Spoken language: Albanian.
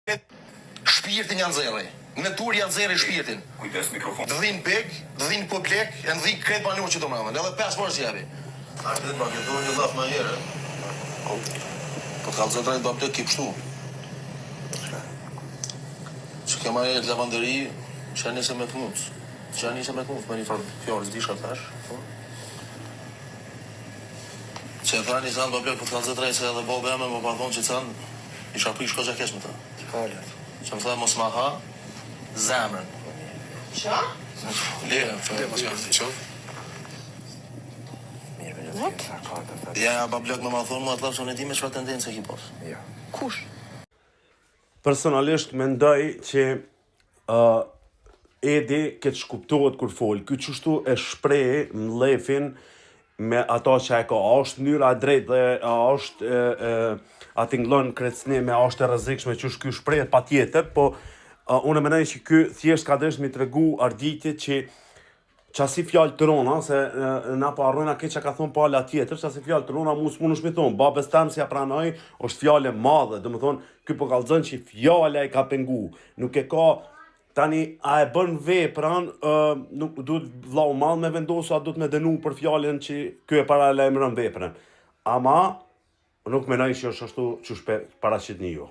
Shpirtin janë zerri. Natur janë zerri shpirtin. Kujdes mikrofon. Dhin big, dhin publik, e dhin kretë banur që të mëmën. Edhe 5 orë s'javi. Ardhën ma këtu një laf më herë. Po kallëzën drejt bëmë të ki pështu. Që kema e lavanderi, që janë njëse me të mundës. Që janë njëse me të mundës, me një farë fjallë s'disha thash. Që e tha një zanë bëmë po të kallëzën drejt se edhe bobe eme më pardon që canë isha pri shko gjakesh me ta. Që më tha mos ma ha zemrën. Qa? Ja, bablok me ma thonë, mu atë lafë që në di me çfarë tendencë e ki pos. Kush? Personalisht mendoj që Edi këtë shkuptohet kur fol. Ky qështu e shpreh mlefin me ato që e ka. A është mënyra e drejtë dhe a është a tingëllon krecënime, a është e rrezikshme që ky shprehet patjetër, po unë mendoj që ky thjesht ka dëshmë të tregu arditje që qasi fjalë të rona, se na po harrojna këtë që ka thonë pala tjetër, qasi fjalë të rona mos mundesh me thonë, babes tam si ja pranoj, është fjalë e madhe, domethënë ky po kallzon që fjala e ka pengu, nuk e ka tani a e bën veprën, nuk duhet vllau mall me vendosur, a duhet me dënu për fjalën që ky e paralajmëron veprën. Ama nuk mendoj që është ashtu çu paraqitni ju.